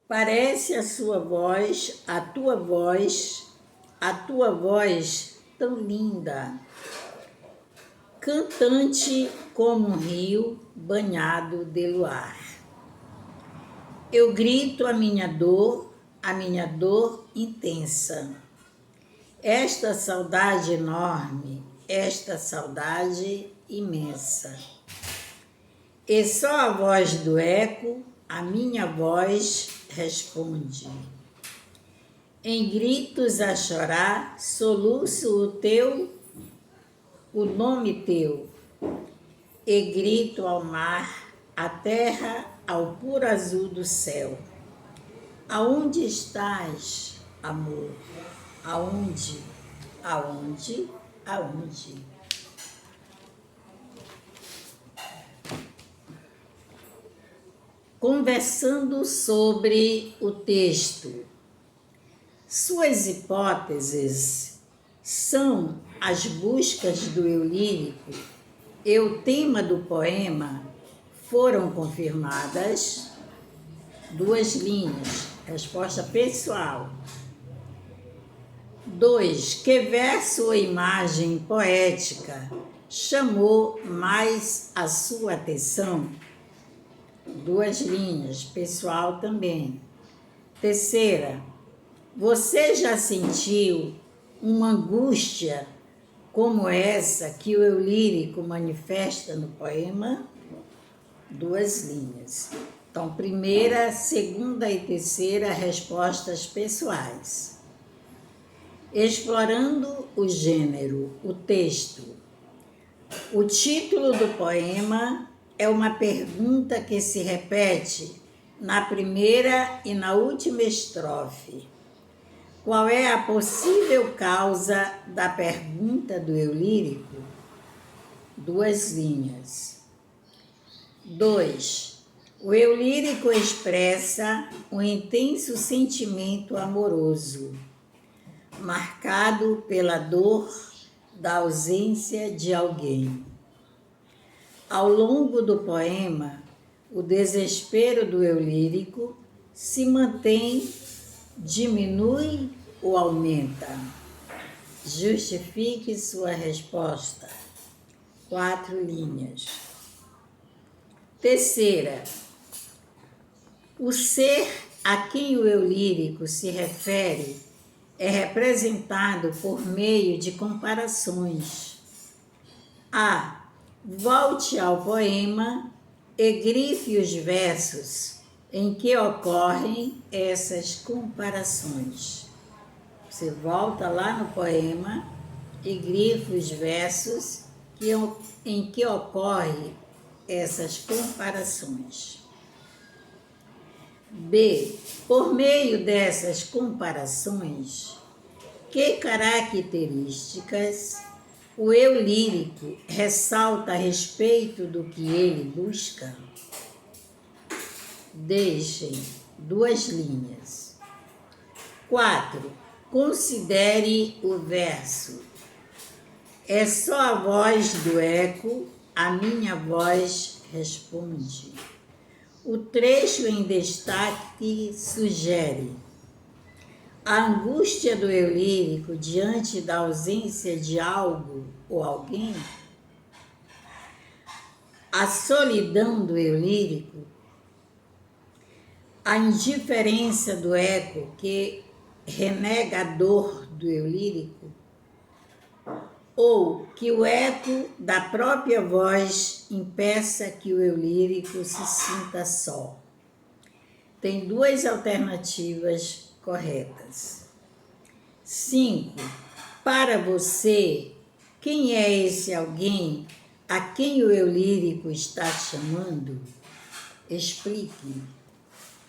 Parece a tua voz tão linda, cantante como um rio banhado de luar. Eu grito a minha dor intensa. Esta saudade enorme, esta saudade imensa. E só a voz do eco, a minha voz responde. Em gritos a chorar, soluço o nome teu, e grito ao mar, à terra, ao puro azul do céu. Aonde estás, amor? Aonde? Aonde? Aonde? Conversando sobre o texto. Suas hipóteses são as buscas do eu lírico e o tema do poema foram confirmadas. 2 linhas. Resposta pessoal. 2. Que verso ou imagem poética chamou mais a sua atenção? 2 linhas. Pessoal também. 3. Você já sentiu uma angústia como essa que o eu lírico manifesta no poema? 2 linhas. Então, 1ª, 2ª e 3ª respostas pessoais. Explorando o gênero, o texto. O título do poema é uma pergunta que se repete na primeira e na última estrofe. Qual é a possível causa da pergunta do eu lírico? 2 linhas. 2. O eu lírico expressa um intenso sentimento amoroso, marcado pela dor da ausência de alguém. Ao longo do poema, o desespero do eu lírico se mantém, diminui ou aumenta? Justifique sua resposta. 4 linhas. 3. O ser a quem o eu lírico se refere é representado por meio de comparações. A. Volte ao poema e grife os versos em que ocorrem essas comparações. Você volta lá no poema e grifa os versos em que ocorrem essas comparações. B. Por meio dessas comparações, que características o eu lírico ressalta a respeito do que ele busca? Deixem 2 linhas. 4. Considere o verso. É só a voz do eco, a minha voz responde. O trecho em destaque sugere a angústia do eu lírico diante da ausência de algo ou alguém, a solidão do eu lírico, a indiferença do eco que renega a dor do eu lírico, ou que o eco da própria voz impeça que o eu lírico se sinta só. Tem 2 alternativas corretas. 5. Para você, quem é esse alguém a quem o eu lírico está chamando? Explique.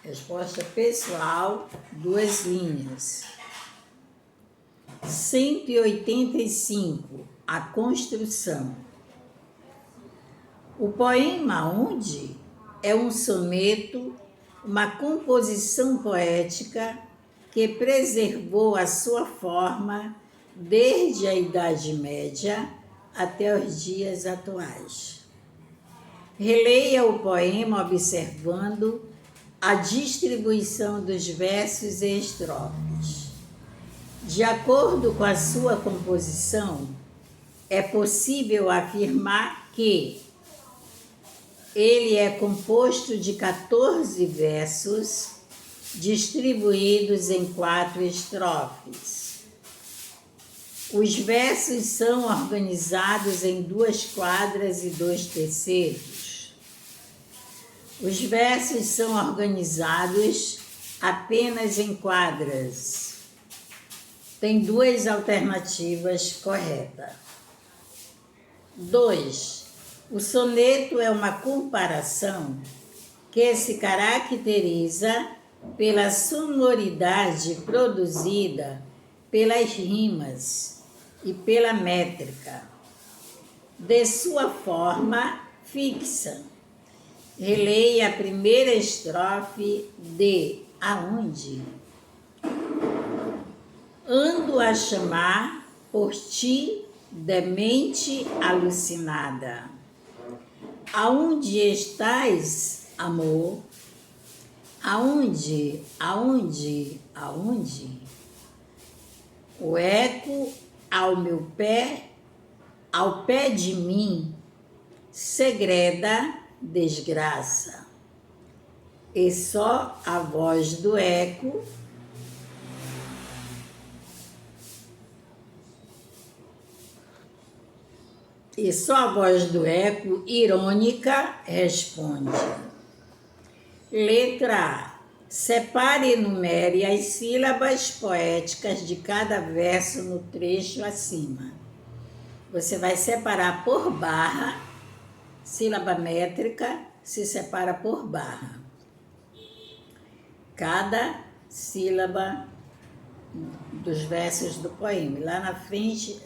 Resposta pessoal, 2 linhas. 185. A construção. O poema Onde é um soneto, uma composição poética que preservou a sua forma desde a Idade Média até os dias atuais. Releia o poema observando a distribuição dos versos e estrofes. De acordo com a sua composição, é possível afirmar que ele é composto de 14 versos distribuídos em 4 estrofes. Os versos são organizados em 2 quadras e 2 terceiros. Os versos são organizados apenas em quadras. Tem 2 alternativas corretas. 2. O soneto é uma comparação que se caracteriza pela sonoridade produzida pelas rimas e pela métrica de sua forma fixa. Releia a primeira estrofe de Aonde? Ando a chamar por ti, demente alucinada. Aonde estás, amor? Aonde? O eco ao pé de mim, segreda desgraça. E só a voz do eco irônica responde. Letra A. Separe e enumere as sílabas poéticas de cada verso no trecho acima. Você vai separar por barra, sílaba métrica se separa por barra. Cada sílaba dos versos do poema. Lá na frente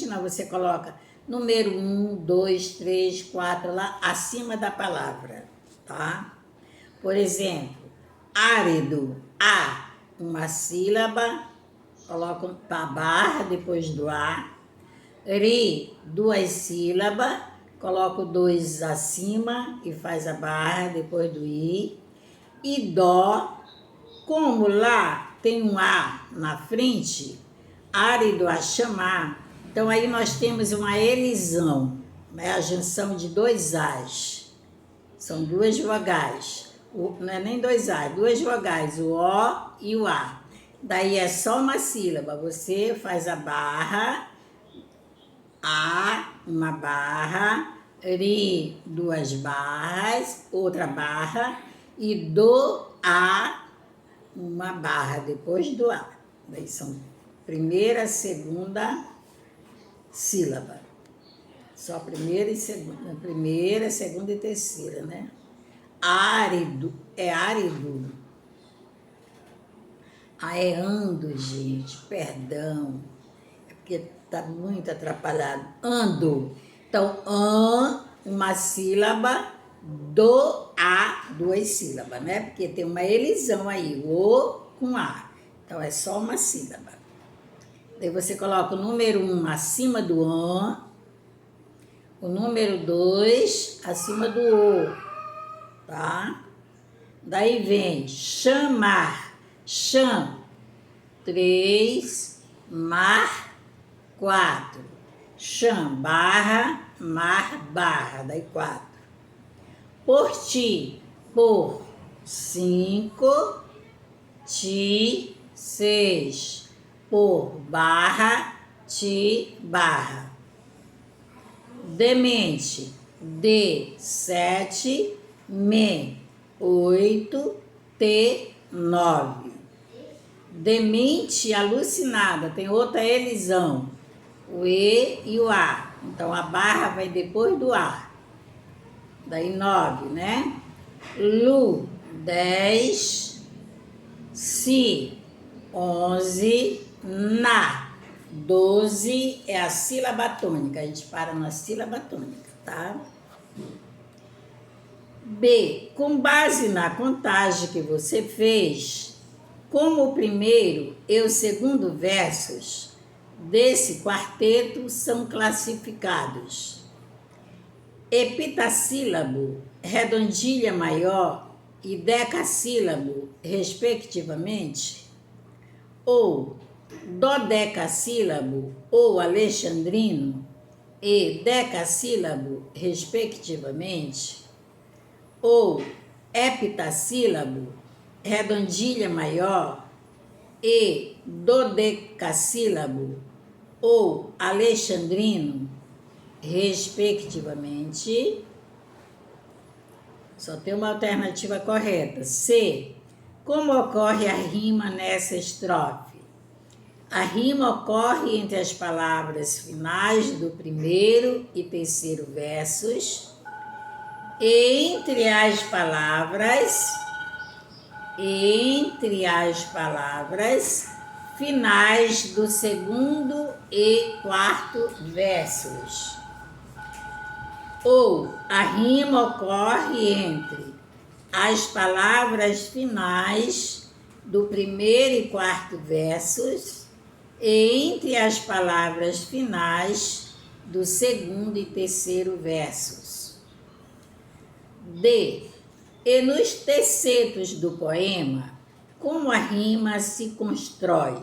não, você coloca número 1, 2, 3, 4, lá acima da palavra, tá? Por exemplo, árido, A, uma sílaba, coloca a barra depois do A. Ri, 2 sílabas, coloca o 2 acima e faz a barra depois do I. E dó, como lá tem um A na frente, árido a chamar, então aí nós temos uma elisão, né? A junção de 2 As. São 2 vogais. Não é nem 2 A, 2 vogais, o O e o A. Daí é só uma sílaba, você faz a barra, A, uma barra, Ri, 2 barras, outra barra, e do A, uma barra depois do A. Daí são primeira, segunda sílaba. Só primeira, segunda e terceira, né? Árido, é árido. Ando, gente, perdão. É porque tá muito atrapalhado. Ando. Então, uma sílaba, do A, 2 sílabas, né? Porque tem uma elisão aí, o com A. Então, é só uma sílaba. Daí você coloca o número 1 acima do an, o número 2 acima do o, tá? Daí vem chamar, 3, mar, 4. Cham, barra, mar, barra, daí 4. Por ti, por, 5, ti, 6. Por barra, ti, barra. Demente, D, 7, me, 8, T, 9. Demente alucinada, tem outra elisão, o E e o A. Então a barra vai depois do A. Daí 9, né? Lu, 10, si, 11, na, 12 é a sílaba tônica. A gente para na sílaba tônica, tá? B. Com base na contagem que você fez, como o primeiro e o segundo versos desse quarteto são classificados: epitassílabo, redondilha maior, e decassílabo, respectivamente, ou dodecassílabo ou alexandrino e decassílabo, respectivamente, ou heptassílabo, redondilha maior, e dodecassílabo ou alexandrino, respectivamente. Só tem uma alternativa correta. C. Como ocorre a rima nessa estrofe? A rima ocorre entre as palavras finais do primeiro e terceiro versos, e entre as palavras finais do segundo e quarto versos. Ou a rima ocorre entre as palavras finais do primeiro e quarto versos e entre as palavras finais do segundo e terceiro versos. D. E nos tercetos do poema, como a rima se constrói?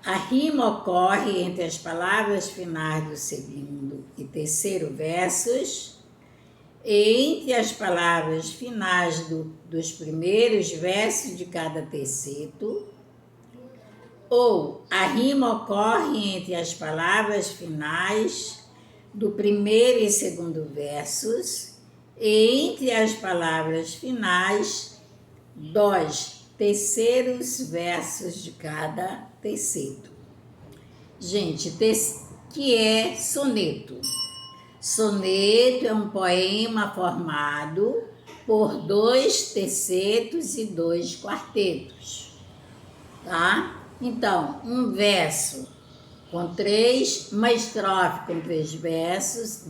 A rima ocorre entre as palavras finais do segundo e terceiro versos e entre as palavras finais dos primeiros versos de cada terceto, ou a rima ocorre entre as palavras finais do primeiro e segundo versos e entre as palavras finais dos terceiros versos de cada terceto. Gente, que é soneto? Soneto é um poema formado por 2 tercetos e 2 quartetos, tá? Então, um verso com 3, uma estrofe com 3 versos,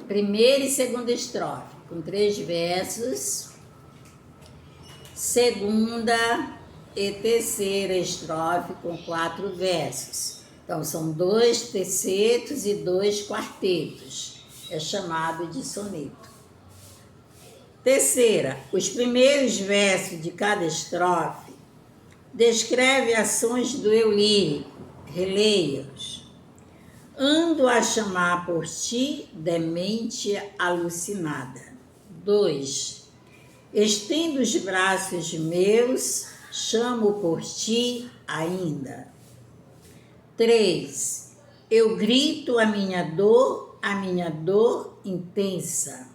primeira e segunda estrofe com 3 versos, segunda e terceira estrofe com 4 versos. Então, são 2 tercetos e 2 quartetos. É chamado de soneto. Terceira, os primeiros versos de cada estrofe descreve ações do eu lírico. Releia-os. Ando a chamar por ti, demente alucinada. 2. Estendo os braços meus, chamo por ti ainda. 3. Eu grito a minha dor intensa.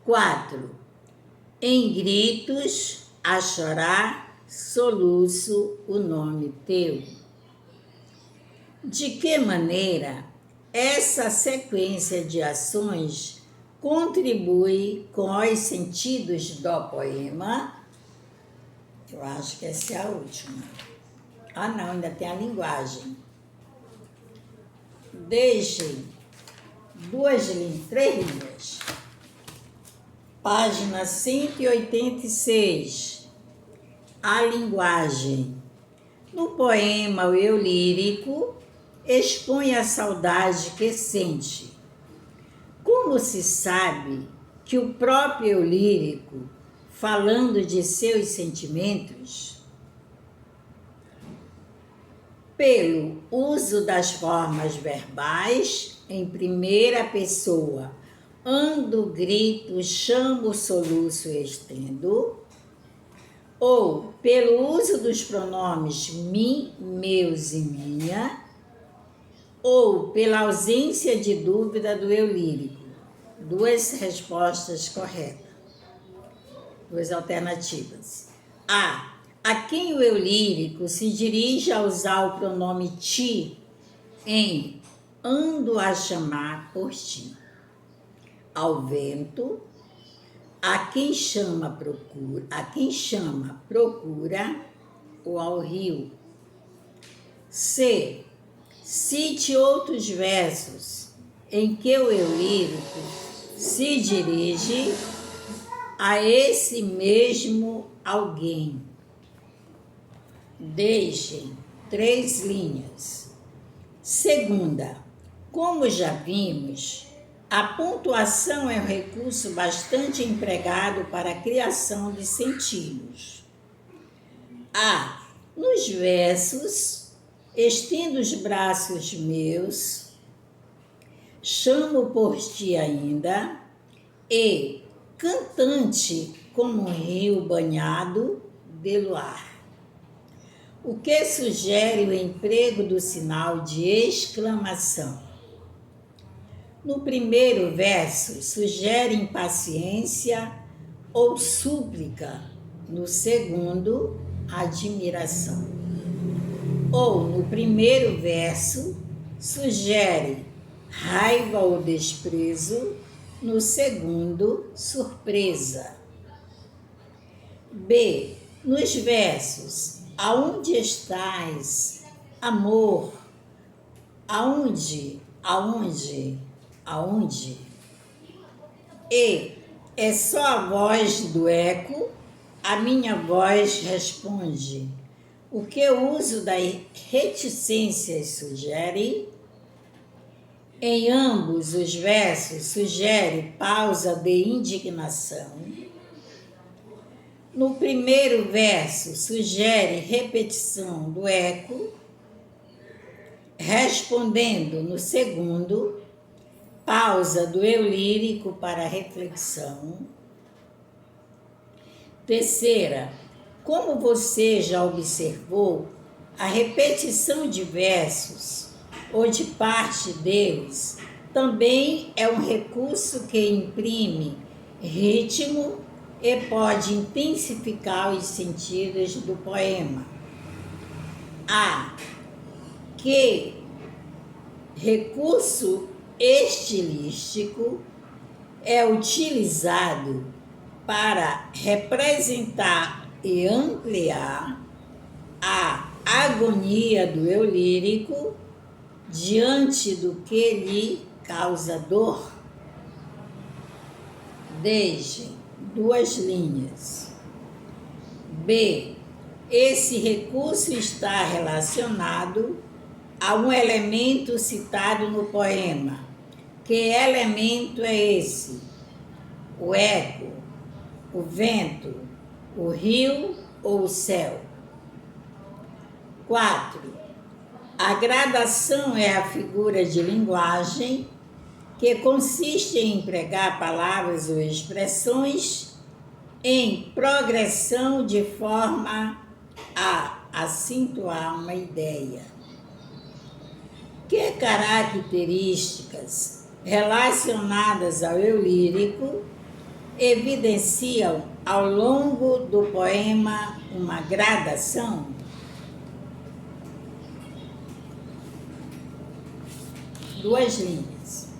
4. Em gritos, a chorar, soluço o nome teu. De que maneira essa sequência de ações contribui com os sentidos do poema? Eu acho que essa é a última. Ah, não, ainda tem a linguagem. Deixem 3 linhas. Página 186. A linguagem. No poema O Eu Lírico, expõe a saudade que sente. Como se sabe que o próprio eu lírico, falando de seus sentimentos, pelo uso das formas verbais em primeira pessoa, ando, grito, chamo, soluço e estendo, ou pelo uso dos pronomes mim, meus e minha, ou pela ausência de dúvida do eu lírico. 2 respostas corretas. 2 alternativas. A. A quem o eu lírico se dirige a usar o pronome ti em ando a chamar por ti. Ao vento, a quem chama procura ou ao rio. C. Cite outros versos em que o eu lírico se dirige a esse mesmo alguém. Deixem 3 linhas. Segunda, como já vimos, A pontuação é um recurso bastante empregado para a criação de sentidos. A. Nos versos, estendo os braços meus, chamo por ti ainda, e cantante como um rio banhado de luar. O que sugere o emprego do sinal de exclamação. No primeiro verso, sugere impaciência ou súplica. No segundo, admiração. Ou, no primeiro verso, sugere raiva ou desprezo. No segundo, surpresa. B. Nos versos, aonde estás, amor, aonde. E é só a voz do eco, a minha voz responde. O que o uso da reticência sugere? Em ambos os versos sugere pausa de indignação. No primeiro verso sugere repetição do eco, respondendo no segundo, pausa do eu lírico para reflexão. Terceira, como você já observou, a repetição de versos ou de parte deles também é um recurso que imprime ritmo e pode intensificar os sentidos do poema. A. Que recurso estilístico é utilizado para representar e ampliar a agonia do eu lírico diante do que lhe causa dor. Desde 2 linhas. B. Esse recurso está relacionado a um elemento citado no poema. Que elemento é esse? O eco, o vento, o rio ou o céu? 4. A gradação é a figura de linguagem que consiste em empregar palavras ou expressões em progressão de forma a acentuar uma ideia. Que características relacionadas ao eu lírico evidenciam ao longo do poema uma gradação? Duas linhas.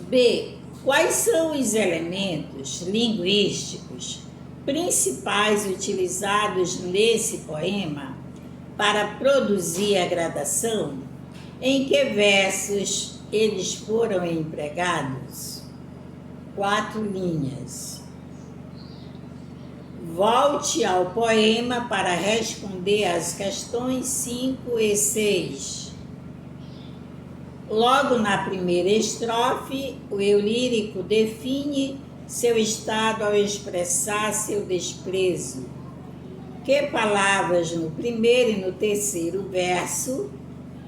B. Quais são os elementos linguísticos principais utilizados nesse poema para produzir a gradação? Em que versos eles foram empregados? 4 linhas. Volte ao poema para responder às questões 5 e 6. Logo na primeira estrofe, o eu lírico define seu estado ao expressar seu desprezo. Que palavras no primeiro e no terceiro verso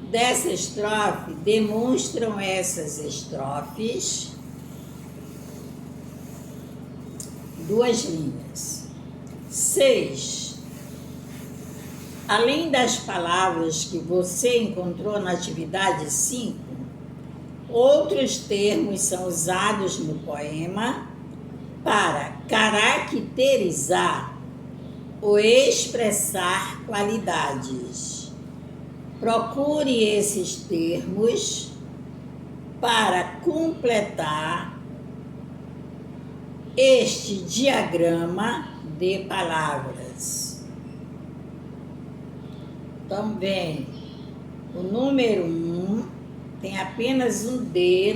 dessa estrofe demonstram essas estrofes? 2 linhas. 6. Além das palavras que você encontrou na atividade 5, outros termos são usados no poema para caracterizar ou expressar qualidades. Procure esses termos para completar este diagrama de palavras. Também, o número 1 tem apenas um D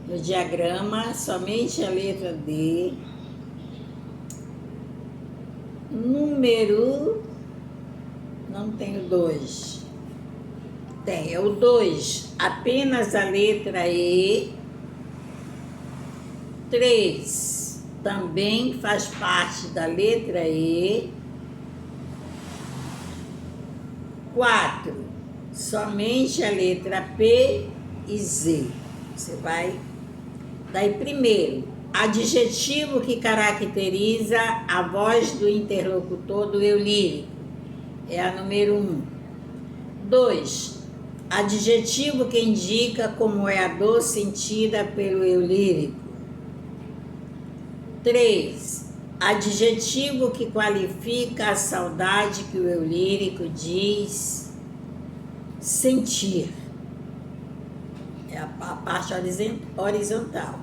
no diagrama, somente a letra D. Número, não tenho 2. Tem, é o 2, apenas a letra E. 3, também faz parte da letra E. 4, somente a letra P e Z. Você vai... Daí, primeiro, adjetivo que caracteriza a voz do interlocutor do eu lírico. É a número 1. 2, adjetivo que indica como é a dor sentida pelo eu lírico. 3, adjetivo que qualifica a saudade que o eu lírico diz sentir. É a parte horizontal.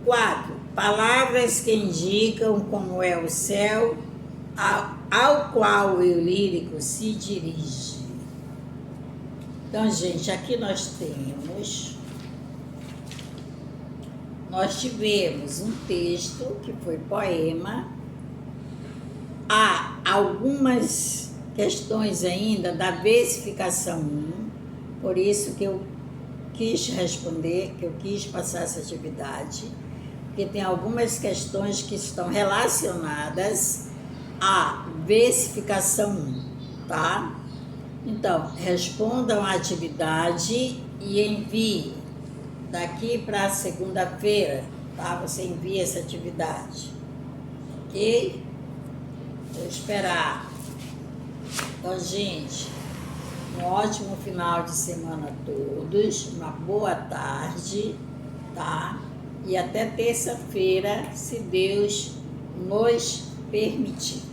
4, palavras que indicam como é o céu ao qual o eu lírico se dirige. Então, gente, aqui nós tivemos um texto que foi poema. Há algumas questões ainda da versificação 1, por isso que eu quis responder, que eu quis passar essa atividade, porque tem algumas questões que estão relacionadas à versificação 1, tá? Então, respondam a atividade e envie. Daqui para segunda-feira, tá? Você envia essa atividade, ok? Vou esperar. Então, gente, um ótimo final de semana a todos, uma boa tarde, tá? E até terça-feira, se Deus nos permitir.